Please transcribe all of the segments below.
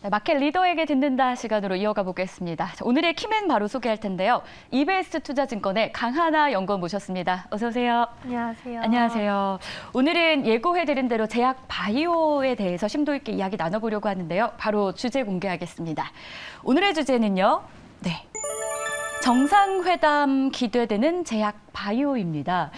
네, 마켓 리더에게 듣는다 시간으로 이어가 보겠습니다. 오늘의 키맨 바로 소개할 텐데요. 이베스트 투자증권의 강하나 연구원 모셨습니다. 어서 오세요. 안녕하세요. 안녕하세요. 오늘은 예고해드린 대로 제약 바이오에 대해서 심도 있게 이야기 나눠보려고 하는데요. 바로 주제 공개하겠습니다. 오늘의 주제는요. 네, 정상회담 기대되는 제약 바이오입니다.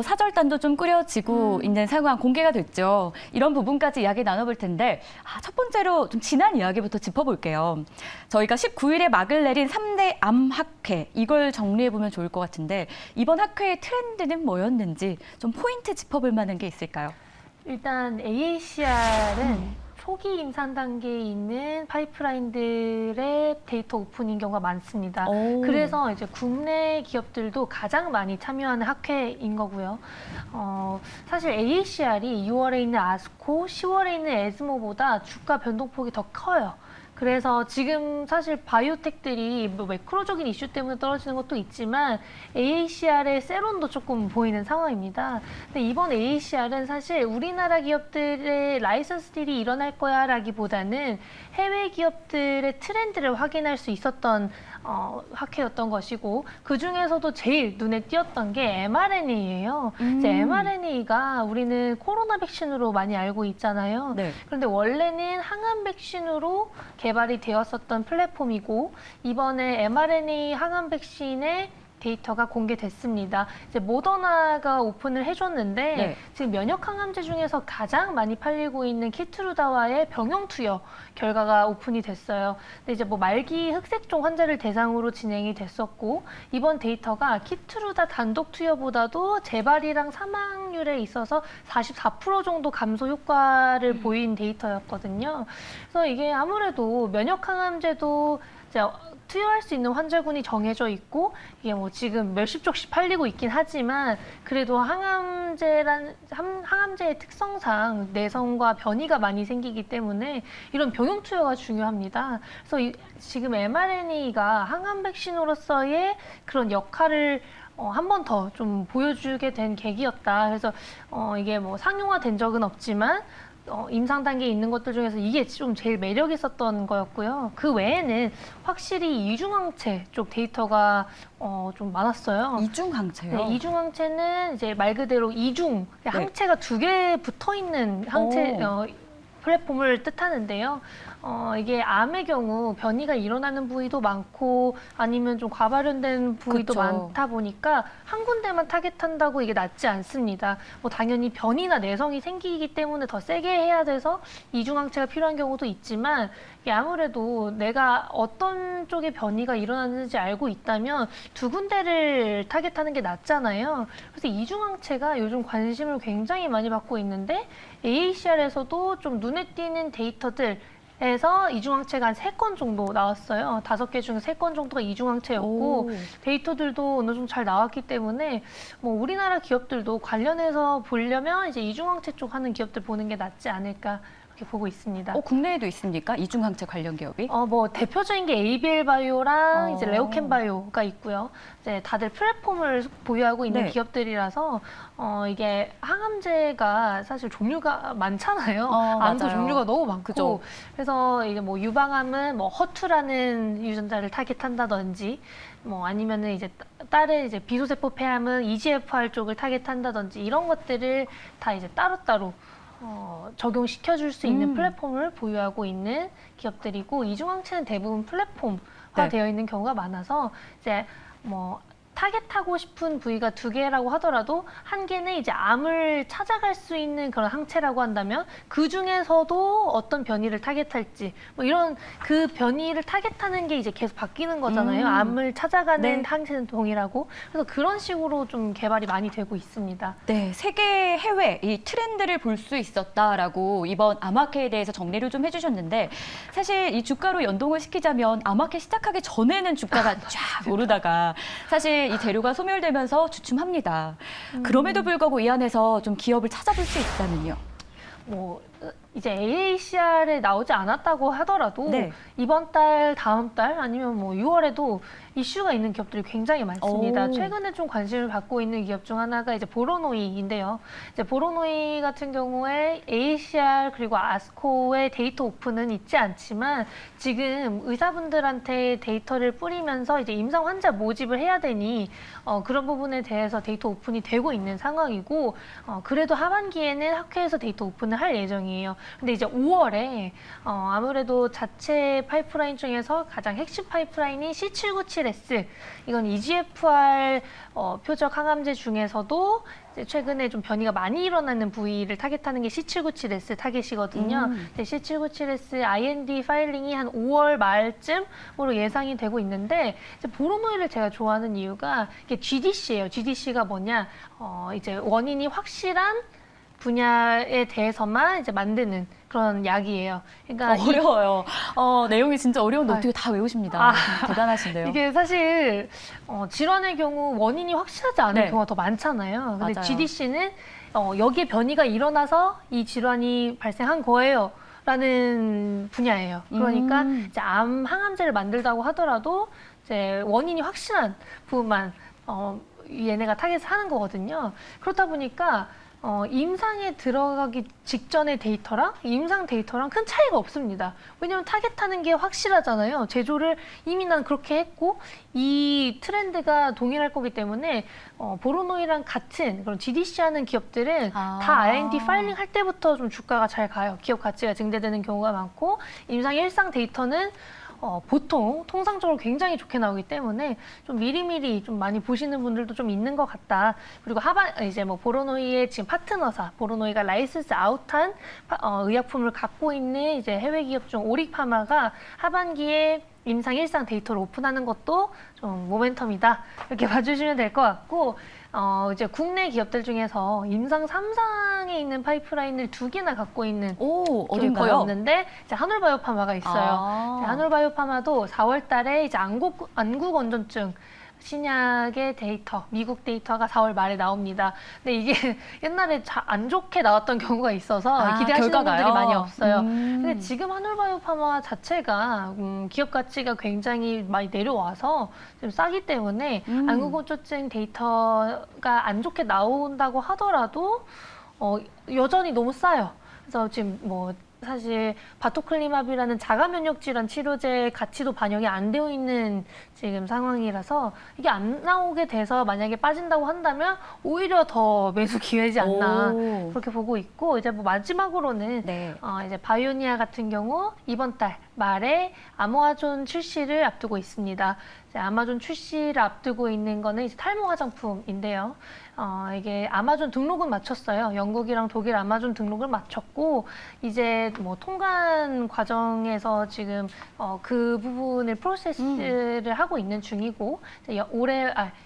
사절단도 좀 꾸려지고 있는 상황 공개가 됐죠. 이런 부분까지 이야기 나눠볼 텐데 첫 번째로 좀 지난 이야기부터 짚어볼게요. 저희가 19일에 막을 내린 3대 암학회 이걸 정리해보면 좋을 것 같은데 이번 학회의 트렌드는 뭐였는지 좀 포인트 짚어볼 만한 게 있을까요? 일단 AACR은 초기 임상 단계에 있는 파이프라인들의 데이터 오픈인 경우가 많습니다. 그래서 이제 국내 기업들도 가장 많이 참여하는 학회인 거고요. 사실 AACR이 6월에 있는 아스코, 10월에 있는 에스모보다 주가 변동폭이 더 커요. 그래서 지금 사실 바이오텍들이 매크로적인 이슈 때문에 떨어지는 것도 있지만 AACR의 세론도 조금 보이는 상황입니다. 근데 이번 AACR은 사실 우리나라 기업들의 라이선스 딜이 일어날 거야 라기보다는 해외 기업들의 트렌드를 확인할 수 있었던 학회였던 것이고 그중에서도 제일 눈에 띄었던 게 mRNA예요. 이제 mRNA가 우리는 코로나 백신으로 많이 알고 있잖아요. 네. 그런데 원래는 항암 백신으로 개발이 되었었던 플랫폼이고 이번에 mRNA 항암 백신의 데이터가 공개됐습니다. 이제 모더나가 오픈을 해줬는데 네. 지금 면역 항암제 중에서 가장 많이 팔리고 있는 키트루다와의 병용 투여 결과가 오픈이 됐어요. 근데 이제 말기 흑색종 환자를 대상으로 진행이 됐었고 이번 데이터가 키트루다 단독 투여보다도 재발이랑 사망률에 있어서 44% 정도 감소 효과를 보인 데이터였거든요. 그래서 이게 아무래도 면역 항암제도 이제 투여할 수 있는 환자군이 정해져 있고 이게 지금 몇십 쪽씩 팔리고 있긴 하지만 그래도 항암제의 특성상 내성과 변이가 많이 생기기 때문에 이런 병용 투여가 중요합니다. 그래서 지금 mRNA가 항암 백신으로서의 그런 역할을 한 번 더 좀 보여주게 된 계기였다. 그래서 이게 상용화된 적은 없지만 임상 단계에 있는 것들 중에서 이게 좀 제일 매력 있었던 거였고요. 그 외에는 확실히 이중항체 쪽 데이터가 좀 많았어요. 이중항체요? 네, 이중항체는 이제 말 그대로 이중, 네. 항체가 두 개 붙어 있는 항체 플랫폼을 뜻하는데요. 이게 암의 경우 변이가 일어나는 부위도 많고 아니면 좀 과발현된 부위도 그쵸. 많다 보니까 한 군데만 타겟한다고 이게 낫지 않습니다. 당연히 변이나 내성이 생기기 때문에 더 세게 해야 돼서 이중항체가 필요한 경우도 있지만 이게 아무래도 내가 어떤 쪽에 변이가 일어나는지 알고 있다면 두 군데를 타겟하는 게 낫잖아요. 그래서 이중항체가 요즘 관심을 굉장히 많이 받고 있는데 AACR에서도 좀 눈에 띄는 데이터들에서 이중항체가 한 3건 정도 나왔어요. 5개 중에 3건 정도가 이중항체였고 데이터들도 어느 정도 잘 나왔기 때문에 우리나라 기업들도 관련해서 보려면 이제 이중항체 쪽 하는 기업들 보는 게 낫지 않을까 이렇게 보고 있습니다. 국내에도 있습니까? 이중항체 관련 기업이? 대표적인 게 ABL 바이오랑 이제 레오켄 바이오가 있고요. 이제 다들 플랫폼을 보유하고 있는 네. 기업들이라서 이게 항암제가 사실 종류가 많잖아요. 암도 맞아요. 종류가 너무 많고. 그죠. 그래서 이게 유방암은 허투라는 유전자를 타겟한다든지 아니면은 이제 다른 이제 비소세포 폐암은 EGFR 쪽을 타겟한다든지 이런 것들을 다 이제 따로따로 적용시켜줄 수 있는 플랫폼을 보유하고 있는 기업들이고 이중항체는 대부분 플랫폼화 되어 있는 경우가 많아서 이제 타겟하고 싶은 부위가 2개라고 하더라도 한 개는 이제 암을 찾아갈 수 있는 그런 항체라고 한다면 그 중에서도 어떤 변이를 타겟할지 이런 그 변이를 타겟하는 게 이제 계속 바뀌는 거잖아요. 암을 찾아가는 네. 항체는 동일하고 그래서 그런 식으로 좀 개발이 많이 되고 있습니다. 네, 세계 해외 이 트렌드를 볼 수 있었다라고 이번 암학회에 대해서 정리를 좀 해주셨는데 사실 이 주가로 연동을 시키자면 암학회 시작하기 전에는 주가가 쫙 오르다가 사실 이 재료가 소멸되면서 주춤합니다. 그럼에도 불구하고 이 안에서 좀 기업을 찾아볼 수 있다면요. 이제 AACR에 나오지 않았다고 하더라도 네. 이번 달, 다음 달 아니면 뭐 6월에도 이슈가 있는 기업들이 굉장히 많습니다. 오. 최근에 좀 관심을 받고 있는 기업 중 하나가 이제 보로노이인데요. 이제 보로노이 같은 경우에 AACR 그리고 아스코의 데이터 오픈은 있지 않지만 지금 의사분들한테 데이터를 뿌리면서 이제 임상 환자 모집을 해야 되니 그런 부분에 대해서 데이터 오픈이 되고 있는 상황이고 그래도 하반기에는 학회에서 데이터 오픈을 할 예정이에요. 근데 이제 5월에 아무래도 자체 파이프라인 중에서 가장 핵심 파이프라인이 C797S 이건 EGFR 표적 항암제 중에서도 이제 최근에 좀 변이가 많이 일어나는 부위를 타겟하는 게 C797S 타겟이거든요. C797S IND 파일링이 한 5월 말쯤으로 예상이 되고 있는데 이제 보로노이를 제가 좋아하는 이유가 이게 GDC예요. GDC가 뭐냐? 이제 원인이 확실한 분야에 대해서만 이제 만드는 그런 약이에요. 그러니까 어려워요. 내용이 진짜 어려운데 어떻게 다 외우십니다. 대단하신데요. 이게 사실 질환의 경우 원인이 확실하지 않은 네. 경우가 더 많잖아요. 근데 맞아요. GDC는 여기에 변이가 일어나서 이 질환이 발생한 거예요. 라는 분야예요. 그러니까 이제 암 항암제를 만들다고 하더라도 이제 원인이 확실한 부분만 얘네가 타겟을 하는 거거든요. 그렇다 보니까 임상에 들어가기 직전의 데이터랑 임상 데이터랑 큰 차이가 없습니다. 왜냐하면 타겟하는 게 확실하잖아요. 제조를 이미 난 그렇게 했고 이 트렌드가 동일할 거기 때문에 보로노이랑 같은 그런 GDC 하는 기업들은 다 IND 파일링 할 때부터 좀 주가가 잘 가요. 기업 가치가 증대되는 경우가 많고 임상 일상 데이터는 보통 통상적으로 굉장히 좋게 나오기 때문에 좀 미리미리 좀 많이 보시는 분들도 좀 있는 것 같다. 그리고 이제 뭐 보로노이의 지금 파트너사, 보로노이가 라이센스 아웃한 의약품을 갖고 있는 이제 해외 기업 중 오릭파마가 하반기에 임상 일상 데이터를 오픈하는 것도 좀 모멘텀이다. 이렇게 봐주시면 될 것 같고, 이제 국내 기업들 중에서 임상 3상에 있는 파이프라인을 2개나 갖고 있는 기업이 어딘가요? 거의 없는데, 이제 한올바이오파마가 있어요. 한올바이오파마도 4월 달에 이제 안구 건전증 신약의 데이터, 미국 데이터가 4월 말에 나옵니다. 근데 이게 옛날에 안 좋게 나왔던 경우가 있어서 기대하시는 결과가요? 분들이 많이 없어요. 근데 지금 한올바이오파마 자체가 기업 가치가 굉장히 많이 내려와서 좀 싸기 때문에 안구건조증 데이터가 안 좋게 나온다고 하더라도 여전히 너무 싸요. 그래서 지금 뭐 사실 바토클리맙이라는 자가 면역 질환 치료제 가치도 반영이 안 되어 있는 지금 상황이라서 이게 안 나오게 돼서 만약에 빠진다고 한다면 오히려 더 매수 기회지 않나 그렇게 보고 있고 이제 뭐 마지막으로는 네. 이제 바이오니아 같은 경우 이번 달 말에 아모아존 출시를 앞두고 있습니다. 이제 아마존 출시를 앞두고 있는 거는 이제 탈모 화장품인데요. 이게 아마존 등록은 마쳤어요. 영국이랑 독일 아마존 등록을 마쳤고 이제 뭐 통관 과정에서 지금 그 부분을 프로세스를 하고 있는 중이고 이제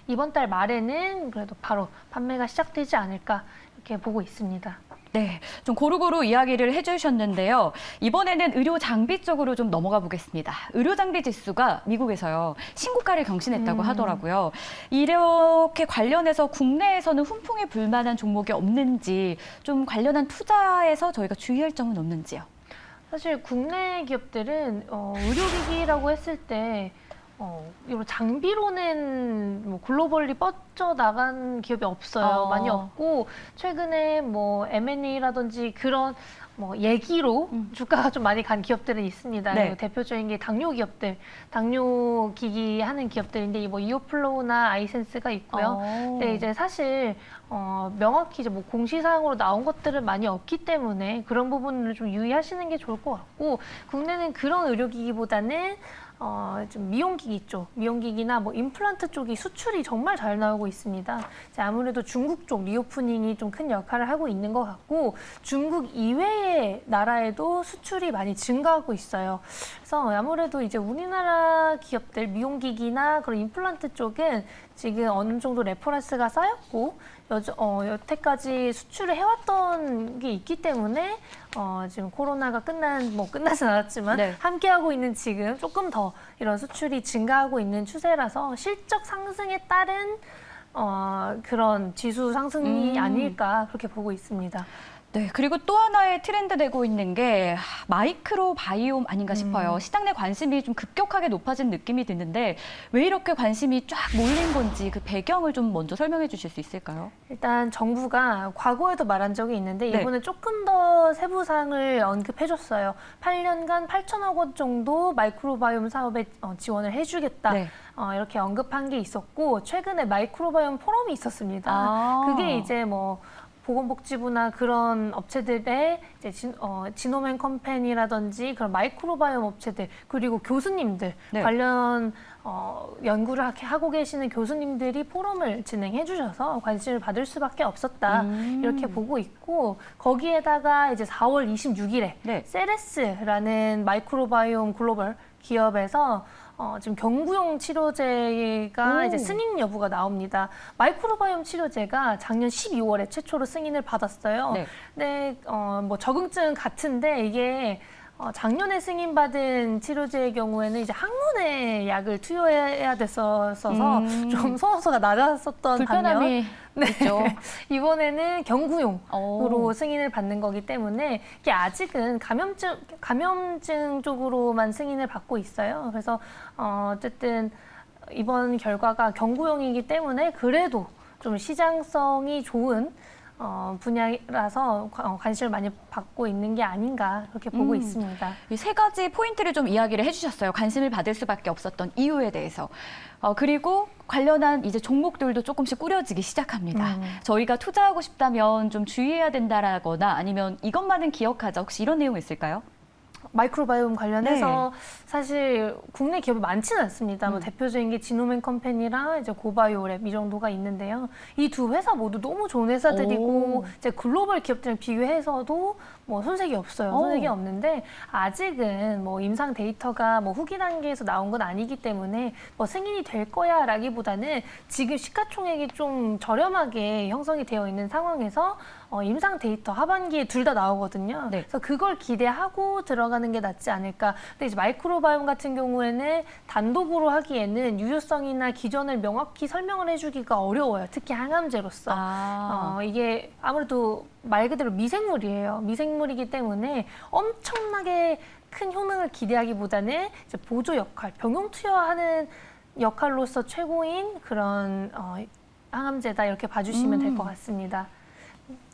이번 달 말에는 그래도 바로 판매가 시작되지 않을까 이렇게 보고 있습니다. 네, 좀 고루고루 이야기를 해주셨는데요. 이번에는 의료 장비 쪽으로 좀 넘어가 보겠습니다. 의료 장비 지수가 미국에서요 신고가를 경신했다고 하더라고요. 이렇게 관련해서 국내에서는 훈풍이 불만한 종목이 없는지 좀 관련한 투자에서 저희가 주의할 점은 없는지요? 사실 국내 기업들은 의료기기라고 했을 때 이런 장비로는 뭐 글로벌리 뻗쳐나간 기업이 없어요. 많이 없고 최근에 뭐 M&A라든지 그런 뭐 얘기로 주가가 좀 많이 간 기업들은 있습니다. 네. 대표적인 게 당뇨 기업들, 당뇨 기기 하는 기업들인데 뭐 이오플로우나 아이센스가 있고요. 근데 이제 사실 명확히 이제 뭐 공시사항으로 나온 것들은 많이 없기 때문에 그런 부분을 좀 유의하시는 게 좋을 것 같고 국내는 그런 의료기기보다는 좀 미용기기 쪽, 미용기기나 뭐 임플란트 쪽이 수출이 정말 잘 나오고 있습니다. 이제 아무래도 중국 쪽 리오프닝이 좀 큰 역할을 하고 있는 것 같고 중국 이외의 나라에도 수출이 많이 증가하고 있어요. 그래서 아무래도 이제 우리나라 기업들 미용기기나 그런 임플란트 쪽은 지금 어느 정도 레퍼런스가 쌓였고 여태까지 수출을 해왔던 게 있기 때문에 지금 코로나가 끝나진 않았지만 네. 함께하고 있는 지금 조금 더 이런 수출이 증가하고 있는 추세라서 실적 상승에 따른 그런 지수 상승이 아닐까 그렇게 보고 있습니다. 네, 그리고 또 하나의 트렌드 되고 있는 게 마이크로 바이옴 아닌가 싶어요. 시장 내 관심이 좀 급격하게 높아진 느낌이 드는데 왜 이렇게 관심이 쫙 몰린 건지 그 배경을 좀 먼저 설명해 주실 수 있을까요? 일단 정부가 과거에도 말한 적이 있는데 네. 이번에 조금 더 세부 사항을 언급해줬어요. 8년간 8천억 원 정도 마이크로바이옴 사업에 지원을 해주겠다. 네. 이렇게 언급한 게 있었고 최근에 마이크로바이옴 포럼이 있었습니다. 아. 그게 이제 뭐 보건복지부나 그런 업체들의 이제 지노맨 컴퍼니라든지 그런 마이크로바이옴 업체들 그리고 교수님들 네. 관련 연구를 하고 계시는 교수님들이 포럼을 진행해 주셔서 관심을 받을 수밖에 없었다. 이렇게 보고 있고 거기에다가 이제 4월 26일에 네. 세레스라는 마이크로바이옴 글로벌 기업에서 지금 경구용 치료제가 오. 이제 승인 여부가 나옵니다. 마이크로바이옴 치료제가 작년 12월에 최초로 승인을 받았어요. 네. 근데 뭐 적응증 같은데 이게 작년에 승인받은 치료제의 경우에는 이제 항문에 약을 투여해야 됐어서 좀 소화도가 낮았었던 반면 불편함이 있죠. 이번에는 경구용으로 오. 승인을 받는 거기 때문에 이게 아직은 감염증 쪽으로만 승인을 받고 있어요. 그래서 어쨌든 이번 결과가 경구용이기 때문에 그래도 좀 시장성이 좋은 분야라서 관심을 많이 받고 있는 게 아닌가 그렇게 보고 있습니다. 이 세 가지 포인트를 좀 이야기를 해주셨어요. 관심을 받을 수밖에 없었던 이유에 대해서. 그리고 관련한 이제 종목들도 조금씩 꾸려지기 시작합니다. 저희가 투자하고 싶다면 좀 주의해야 된다라거나 아니면 이것만은 기억하자. 혹시 이런 내용 있을까요? 마이크로바이옴 관련해서 사실 국내 기업이 많지는 않습니다. 뭐 대표적인 게 지노맨 컴퍼니랑 이제 고바이오랩 이 정도가 있는데요. 이 두 회사 모두 너무 좋은 회사들이고 이제 글로벌 기업들이랑 비교해서도 뭐 손색이 없어요. 손색이 없는데 아직은 뭐 임상 데이터가 뭐 후기 단계에서 나온 건 아니기 때문에 뭐 승인이 될 거야라기보다는 지금 시가총액이 좀 저렴하게 형성이 되어 있는 상황에서 임상 데이터 하반기에 둘 다 나오거든요. 네. 그래서 그걸 기대하고 들어가는 게 낫지 않을까. 근데 이제 마이크로바이옴 같은 경우에는 단독으로 하기에는 유효성이나 기전을 명확히 설명을 해주기가 어려워요. 특히 항암제로서. 이게 아무래도 말 그대로 미생물이에요. 미생물이기 때문에 엄청나게 큰 효능을 기대하기보다는 이제 보조 역할, 병용 투여하는 역할로서 최고인 그런 항암제다 이렇게 봐주시면 될 것 같습니다.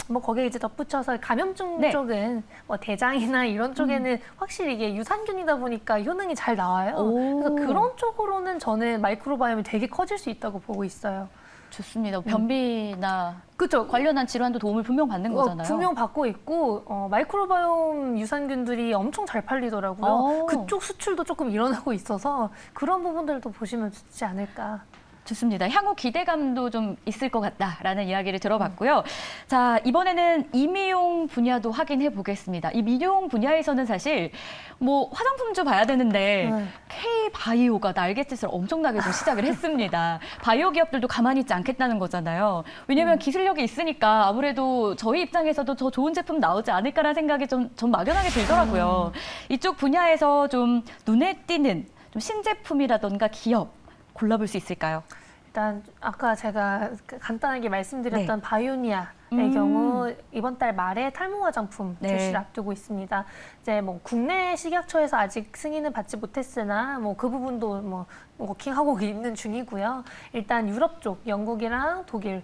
뭐 거기에 이제 덧붙여서 감염증 네. 쪽은 뭐 대장이나 이런 쪽에는 확실히 이게 유산균이다 보니까 효능이 잘 나와요. 그래서 그런 쪽으로는 저는 마이크로바이옴이 되게 커질 수 있다고 보고 있어요. 좋습니다. 변비나 그렇죠. 관련한 질환도 도움을 분명 받는 거잖아요. 분명 받고 있고 마이크로바이옴 유산균들이 엄청 잘 팔리더라고요. 그쪽 수출도 조금 일어나고 있어서 그런 부분들도 보시면 좋지 않을까. 좋습니다. 향후 기대감도 좀 있을 것 같다라는 이야기를 들어봤고요. 자, 이번에는 이미용 분야도 확인해 보겠습니다. 이 미용 분야에서는 사실 뭐 화장품주 봐야 되는데 K-바이오가 날갯짓을 엄청나게 좀 시작을 했습니다. 바이오 기업들도 가만히 있지 않겠다는 거잖아요. 왜냐하면 기술력이 있으니까 아무래도 저희 입장에서도 더 좋은 제품 나오지 않을까라는 생각이 좀 막연하게 들더라고요. 이쪽 분야에서 좀 눈에 띄는 좀 신제품이라던가 기업 골라볼 수 있을까요? 일단 아까 제가 간단하게 말씀드렸던 바이오니아의 경우 이번 달 말에 탈모 화장품 출시를 앞두고 있습니다. 이제 뭐 국내 식약처에서 아직 승인을 받지 못했으나 뭐 그 부분도 뭐 워킹하고 있는 중이고요. 일단 유럽 쪽 영국이랑 독일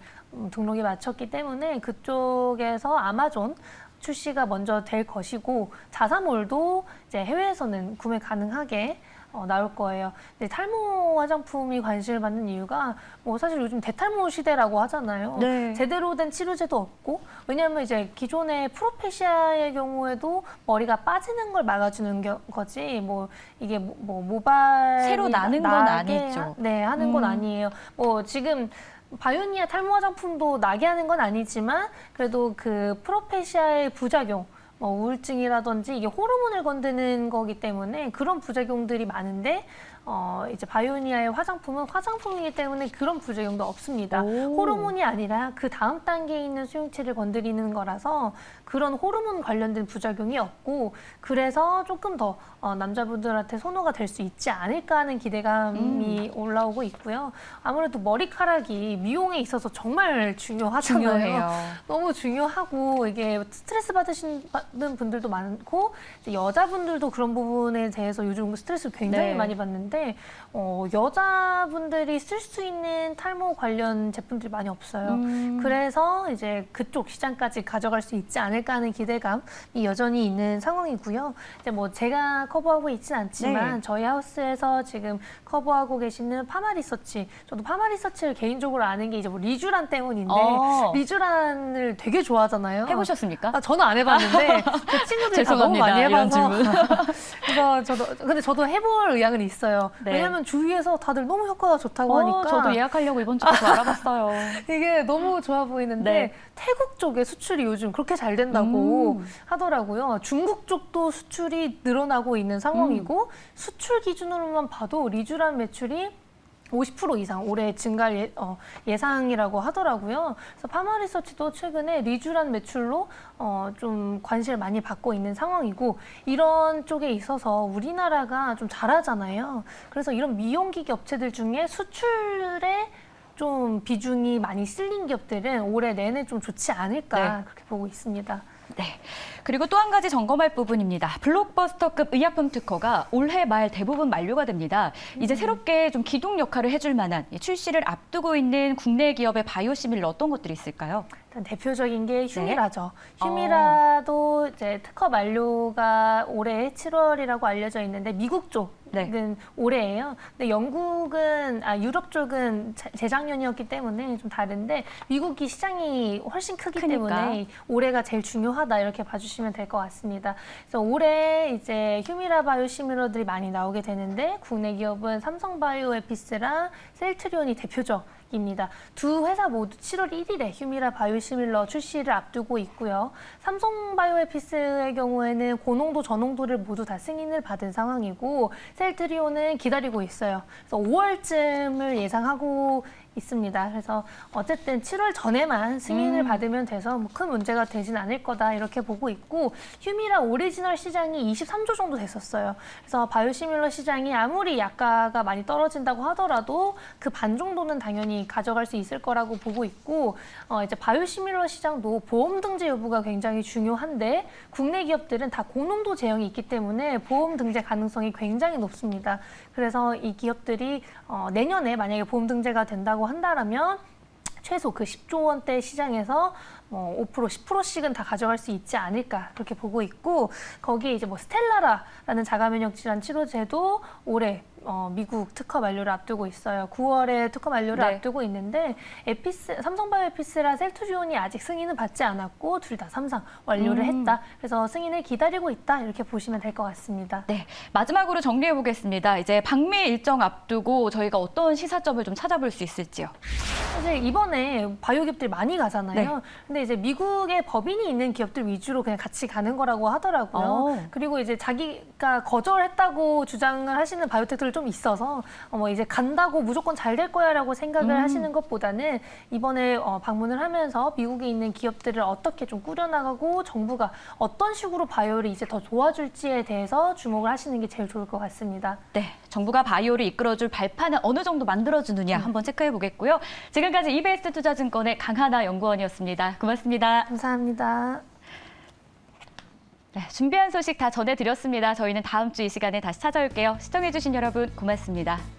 등록이 마쳤기 때문에 그쪽에서 아마존 출시가 먼저 될 것이고 자사몰도 이제 해외에서는 구매 가능하게 나올 거예요. 근데 탈모 화장품이 관심을 받는 이유가 뭐 사실 요즘 대탈모 시대라고 하잖아요. 네. 제대로 된 치료제도 없고 왜냐하면 이제 기존의 프로페시아의 경우에도 머리가 빠지는 걸 막아주는 거지 뭐 이게 뭐 모발 새로 나는 건 아니죠. 네, 하는 건 아니에요. 뭐 지금 바이오니아 탈모 화장품도 나게 하는 건 아니지만 그래도 그 프로페시아의 부작용 뭐 우울증이라든지 이게 호르몬을 건드는 거기 때문에 그런 부작용들이 많은데 이제 바이오니아의 화장품은 화장품이기 때문에 그런 부작용도 없습니다. 오. 호르몬이 아니라 그 다음 단계에 있는 수용체를 건드리는 거라서 그런 호르몬 관련된 부작용이 없고 그래서 조금 더 남자분들한테 선호가 될 수 있지 않을까 하는 기대감이 올라오고 있고요. 아무래도 머리카락이 미용에 있어서 정말 중요하잖아요. 중요해요. 너무 중요하고 이게 스트레스 받으시는 분들도 많고 이제 여자분들도 그런 부분에 대해서 요즘 스트레스를 굉장히 네. 많이 받는데 여자분들이 쓸 수 있는 탈모 관련 제품들이 많이 없어요. 그래서 이제 그쪽 시장까지 가져갈 수 있지 않을까 하는 기대감이 여전히 있는 상황이고요. 이제 뭐 제가 커버하고 있진 않지만 네. 저희 하우스에서 지금 커버하고 계시는 파마리서치, 저도 파마리서치를 개인적으로 아는 게 이제 뭐 리쥬란 때문인데 리쥬란을 되게 좋아하잖아요. 해보셨습니까? 저는 안 해봤는데 제 친구들이 다 너무 많이 이런 해봐서 질문. 그래서 근데 저도 해볼 의향은 있어요. 네. 왜냐면 주위에서 다들 너무 효과가 좋다고 하니까 저도 예약하려고 이번 주부터 알아봤어요. 이게 너무 좋아 보이는데 네. 태국 쪽에 수출이 요즘 그렇게 잘 된다고 하더라고요. 중국 쪽도 수출이 늘어나고 있는 상황이고 수출 기준으로만 봐도 리쥬란 매출이 50% 이상 올해 증가할 예상이라고 하더라고요. 그래서 파마리서치도 최근에 리쥬란 매출로 좀 관심을 많이 받고 있는 상황이고 이런 쪽에 있어서 우리나라가 좀 잘하잖아요. 그래서 이런 미용기기 업체들 중에 수출에 좀 비중이 많이 실린 기업들은 올해 내내 좀 좋지 않을까 네. 그렇게 보고 있습니다. 네. 그리고 또 한 가지 점검할 부분입니다. 블록버스터급 의약품 특허가 올해 말 대부분 만료가 됩니다. 이제 새롭게 좀 기둥 역할을 해줄 만한 출시를 앞두고 있는 국내 기업의 바이오시밀러 어떤 것들이 있을까요? 일단 대표적인 게 휴미라죠. 네. 휴미라도 이제 특허 만료가 올해 7월이라고 알려져 있는데 미국 쪽은 네. 올해예요. 근데 유럽 쪽은 재작년이었기 때문에 좀 다른데 미국이 시장이 훨씬 크기 크니까. 때문에 올해가 제일 중요하다 이렇게 봐주시면 될 것 같습니다. 그래서 올해 이제 휴미라 바이오시밀러들이 많이 나오게 되는데 국내 기업은 삼성바이오에피스랑 셀트리온이 대표적입니다. 두 회사 모두 7월 1일에 휴미라 바이오시밀러 출시를 앞두고 있고요. 삼성바이오에피스의 경우에는 고농도, 저농도를 모두 다 승인을 받은 상황이고 셀트리온은 기다리고 있어요. 그래서 5월쯤을 예상하고 있습니다. 그래서 어쨌든 7월 전에만 승인을 받으면 돼서 뭐 큰 문제가 되진 않을 거다 이렇게 보고 있고 휴미라 오리지널 시장이 23조 정도 됐었어요. 그래서 바이오시밀러 시장이 아무리 약가가 많이 떨어진다고 하더라도 그 반 정도는 당연히 가져갈 수 있을 거라고 보고 있고 이제 바이오시밀러 시장도 보험 등재 여부가 굉장히 중요한데 국내 기업들은 다 고농도 제형이 있기 때문에 보험 등재 가능성이 굉장히 높습니다. 그래서 이 기업들이 내년에 만약에 보험 등재가 된다고 한다면 최소 그 10조 원대 시장에서 5%, 10%씩은 다 가져갈 수 있지 않을까 그렇게 보고 있고 거기에 이제 뭐 스텔라라라는 자가면역 질환 치료제도 올해 미국 특허 만료를 앞두고 있어요. 9월에 특허 만료를 네. 앞두고 있는데 삼성바이오에피스랑 셀트리온이 아직 승인은 받지 않았고 둘 다 삼상 완료를 했다. 그래서 승인을 기다리고 있다 이렇게 보시면 될 것 같습니다. 네. 마지막으로 정리해 보겠습니다. 이제 방미 일정 앞두고 저희가 어떤 시사점을 좀 찾아볼 수 있을지요? 사실 이번에 바이오 기업들이 많이 가잖아요. 네. 근데 이제 미국에 법인이 있는 기업들 위주로 그냥 같이 가는 거라고 하더라고요. 그리고 이제 자기가 거절했다고 주장을 하시는 바이오텍들을 좀 있어서 이제 간다고 무조건 잘 될 거야라고 생각을 하시는 것보다는 이번에 방문을 하면서 미국에 있는 기업들을 어떻게 좀 꾸려나가고 정부가 어떤 식으로 바이오를 이제 더 도와줄지에 대해서 주목을 하시는 게 제일 좋을 것 같습니다. 네, 정부가 바이오를 이끌어줄 발판을 어느 정도 만들어주느냐 한번 체크해 보겠고요. 지금까지 EBS 투자증권의 강하나 연구원이었습니다. 고맙습니다. 감사합니다. 네, 준비한 소식 다 전해드렸습니다. 저희는 다음 주 이 시간에 다시 찾아올게요. 시청해주신 여러분 고맙습니다.